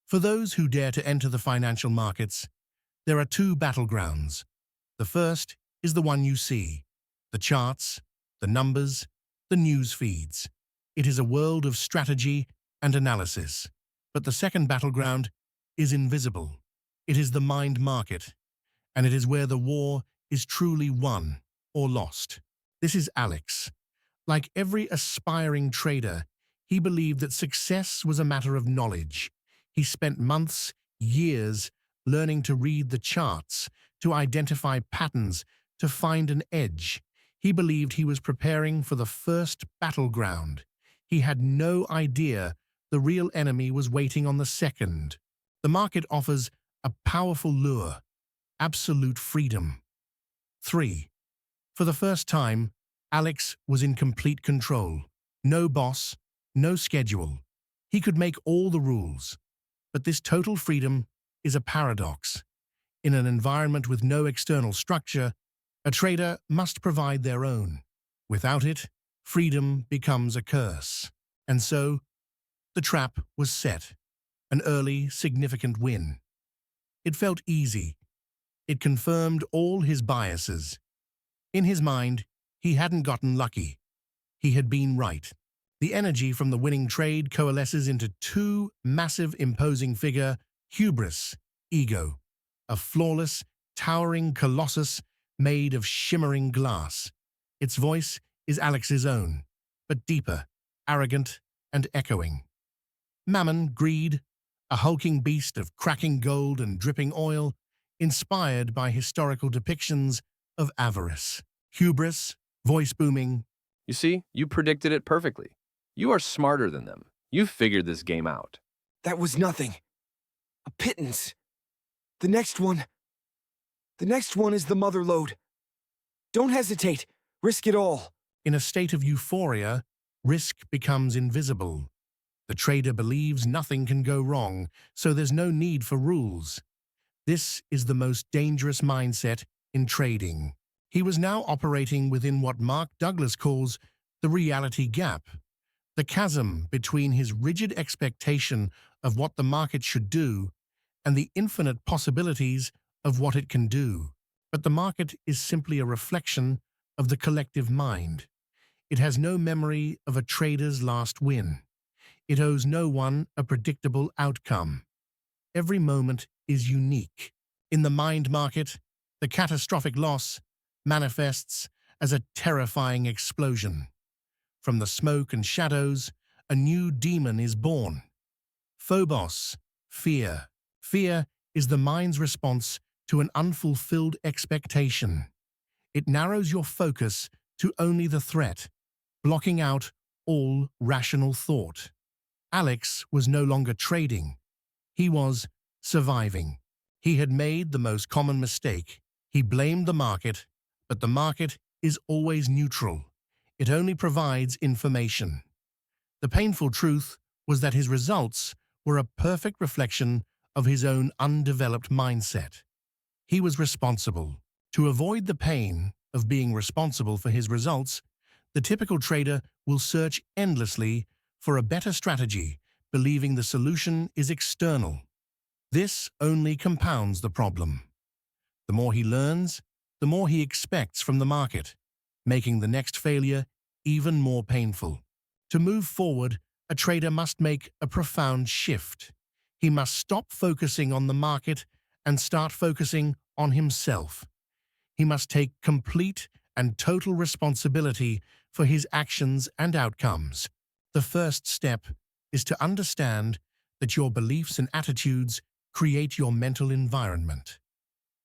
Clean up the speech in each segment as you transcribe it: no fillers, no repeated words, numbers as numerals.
For those who dare to enter the financial markets, there are two battlegrounds. The first is the one you see, the charts, the numbers, the news feeds. It is a world of strategy and analysis. But the second battleground is invisible. It is the mind market, and it is where the war is truly won or lost. This is Alex. Like every aspiring trader, he believed that success was a matter of knowledge. He spent months, years, learning to read the charts, to identify patterns, to find an edge. He believed he was preparing for the first battleground. He had no idea the real enemy was waiting on the second. The market offers a powerful lure, absolute freedom. 3. For the first time, Alex was in complete control. No boss, no schedule. He could make all the rules. But this total freedom is a paradox. In an environment with no external structure, a trader must provide their own. Without it, freedom becomes a curse. And so, the trap was set. An early, significant win. It felt easy. It confirmed all his biases. In his mind, he hadn't gotten lucky. He had been right. The energy from the winning trade coalesces into two massive imposing figure, hubris, ego. A flawless, towering colossus made of shimmering glass. Its voice is Alex's own, but deeper, arrogant, and echoing. Mammon, greed, a hulking beast of cracking gold and dripping oil, inspired by historical depictions of avarice. Hubris, voice booming. You see, you predicted it perfectly. You are smarter than them. You figured this game out. That was nothing. A pittance. The next one is the mother lode. Don't hesitate. Risk it all. In a state of euphoria, risk becomes invisible. The trader believes nothing can go wrong, so there's no need for rules. This is the most dangerous mindset in trading. He was now operating within what Mark Douglas calls the reality gap, the chasm between his rigid expectation of what the market should do and the infinite possibilities of what it can do. But the market is simply a reflection of the collective mind. It has no memory of a trader's last win. It owes no one a predictable outcome. Every moment is unique. In the mind market, the catastrophic loss manifests as a terrifying explosion. From the smoke and shadows, a new demon is born. Phobos, fear. Fear is the mind's response to an unfulfilled expectation. It narrows your focus to only the threat, blocking out all rational thought. Alex was no longer trading. He was surviving. He had made the most common mistake. He blamed the market, but the market is always neutral. It only provides information. The painful truth was that his results were a perfect reflection of his own undeveloped mindset. He was responsible. To avoid the pain of being responsible for his results, the typical trader will search endlessly for a better strategy, believing the solution is external. This only compounds the problem. The more he learns, the more he expects from the market, making the next failure even more painful. To move forward, a trader must make a profound shift. He must stop focusing on the market and start focusing on himself. He must take complete and total responsibility for his actions and outcomes. The first step is to understand that your beliefs and attitudes create your mental environment.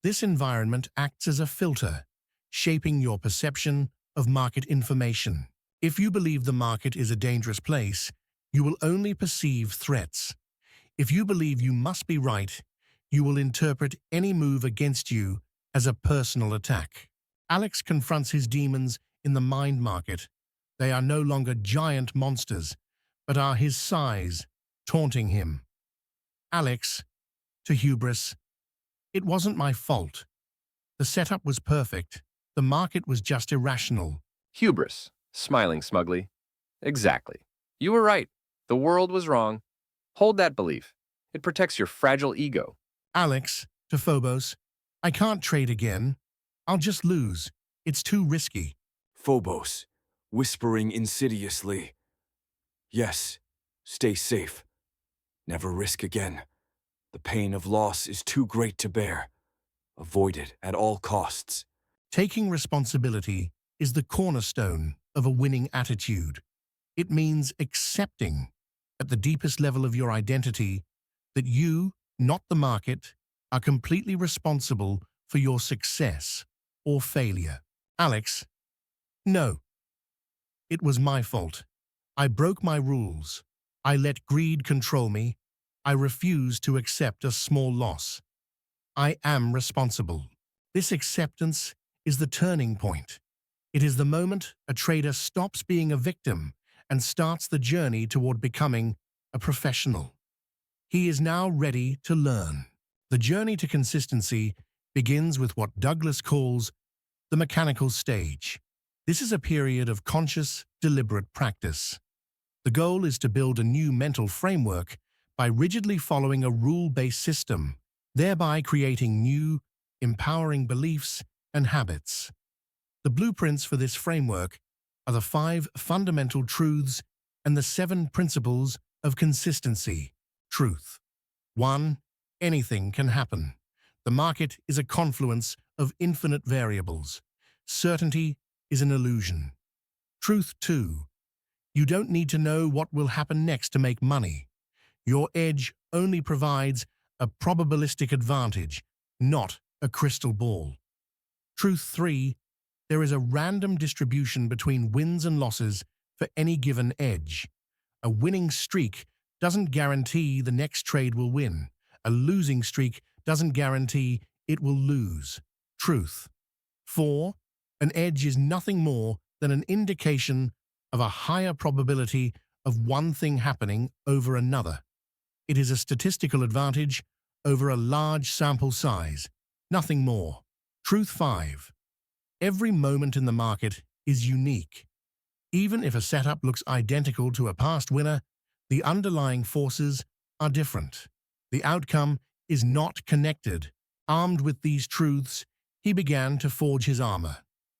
This environment acts as a filter, shaping your perception of market information. If you believe the market is a dangerous place, you will only perceive threats. If you believe you must be right, you will interpret any move against you as a personal attack. Alex confronts his demons in the mind market. They are no longer giant monsters, but are his size, taunting him. Alex, to hubris, it wasn't my fault. The setup was perfect. The market was just irrational. Hubris, smiling smugly. Exactly. You were right. The world was wrong. Hold that belief. It protects your fragile ego. Alex, to Phobos, I can't trade again. I'll just lose. It's too risky. Phobos, whispering insidiously. Yes, stay safe. Never risk again. The pain of loss is too great to bear. Avoid it at all costs. Taking responsibility is the cornerstone of a winning attitude. It means accepting, at the deepest level of your identity, that you, not the market, are completely responsible for your success or failure. Alex, no. It was my fault. I broke my rules. I let greed control me. I refused to accept a small loss. I am responsible. This acceptance is the turning point. It is the moment a trader stops being a victim and starts the journey toward becoming a professional. He is now ready to learn. The journey to consistency begins with what Douglas calls the mechanical stage. This is a period of conscious, deliberate practice. The goal is to build a new mental framework by rigidly following a rule-based system, thereby creating new, empowering beliefs and habits. The blueprints for this framework are the 5 fundamental truths and the 7 principles of consistency. Truth. 1. Anything can happen. The market is a confluence of infinite variables. Certainty is an illusion. Truth 2. You don't need to know what will happen next to make money. Your edge only provides a probabilistic advantage, not a crystal ball. Truth 3. There is a random distribution between wins and losses for any given edge. A winning streak doesn't guarantee the next trade will win. A losing streak doesn't guarantee it will lose. Truth. 4. An edge is nothing more than an indication of a higher probability of one thing happening over another. It is a statistical advantage over a large sample size, nothing more. Truth 5. Every moment in the market is unique. Even if a setup looks identical to a past winner, the underlying forces are different. The outcome is not connected. Armed with these truths, he began to forge his armor.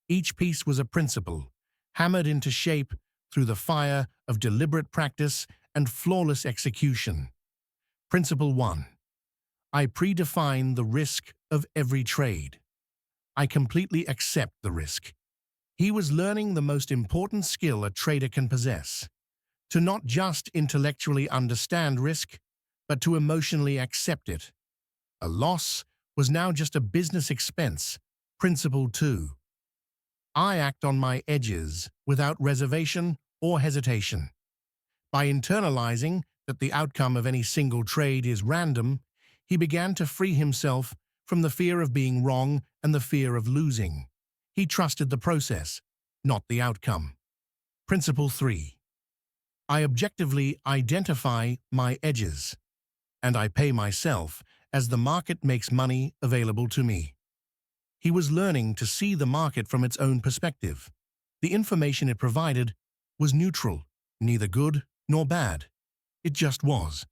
Each piece was a principle, hammered into shape through the fire of deliberate practice and flawless execution. Principle 1. I predefine the risk of every trade. I completely accept the risk. He was learning the most important skill a trader can possess, to not just intellectually understand risk, but to emotionally accept it. A loss was now just a business expense. Principle 2. I act on my edges without reservation or hesitation. By internalizing that the outcome of any single trade is random, he began to free himself from the fear of being wrong and the fear of losing. He trusted the process, not the outcome. Principle 3. I objectively identify my edges, and I pay myself as the market makes money available to me. He was learning to see the market from its own perspective. The information it provided was neutral, neither good nor bad. It just was.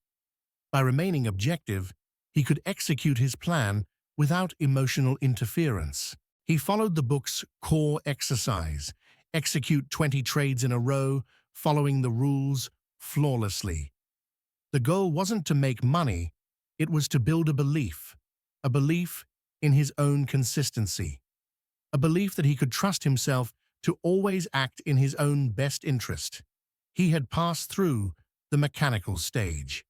By remaining objective, he could execute his plan without emotional interference. He followed the book's core exercise, execute 20 trades in a row, following the rules flawlessly. The goal wasn't to make money, it was to build a belief in his own consistency, a belief that he could trust himself to always act in his own best interest. He had passed through the mechanical stage.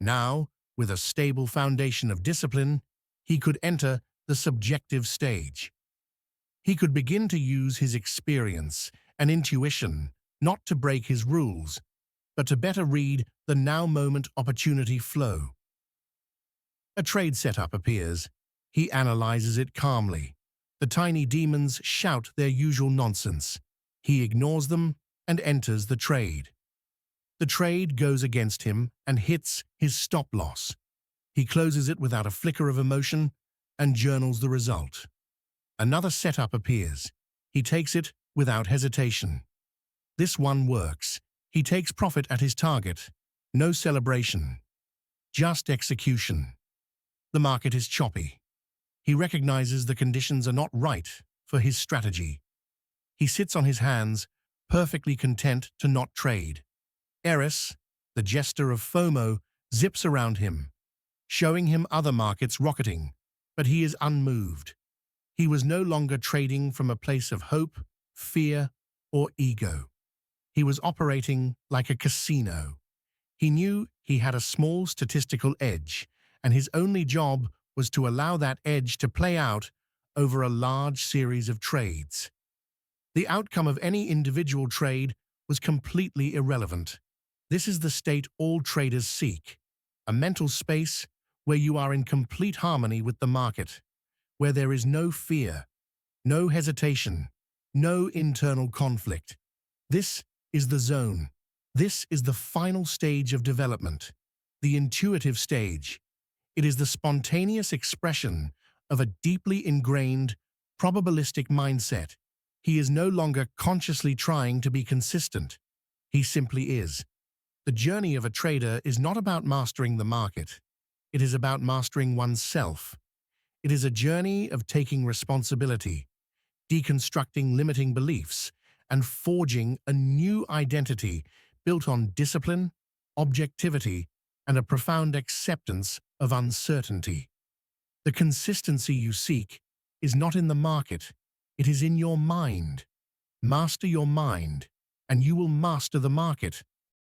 Now, with a stable foundation of discipline, he could enter the subjective stage. He could begin to use his experience and intuition not to break his rules, but to better read the now-moment opportunity flow. A trade setup appears. He analyzes it calmly. The tiny demons shout their usual nonsense. He ignores them and enters the trade. The trade goes against him and hits his stop loss. He closes it without a flicker of emotion and journals the result. Another setup appears. He takes it without hesitation. This one works. He takes profit at his target. No celebration. just execution. The market is choppy. He recognizes the conditions are not right for his strategy. He sits on his hands, perfectly content to not trade. Eris, the jester of FOMO, zips around him, showing him other markets rocketing, but he is unmoved. He was no longer trading from a place of hope, fear, or ego. He was operating like a casino. He knew he had a small statistical edge, and his only job was to allow that edge to play out over a large series of trades. The outcome of any individual trade was completely irrelevant. This is the state all traders seek, a mental space where you are in complete harmony with the market, where there is no fear, no hesitation, no internal conflict. This is the zone. This is the final stage of development, the intuitive stage. It is the spontaneous expression of a deeply ingrained, probabilistic mindset. He is no longer consciously trying to be consistent. He simply is. The journey of a trader is not about mastering the market. It is about mastering oneself. It is a journey of taking responsibility, deconstructing limiting beliefs, and forging a new identity built on discipline, objectivity, and a profound acceptance of uncertainty. The consistency you seek is not in the market, it is in your mind. Master your mind, and you will master the market.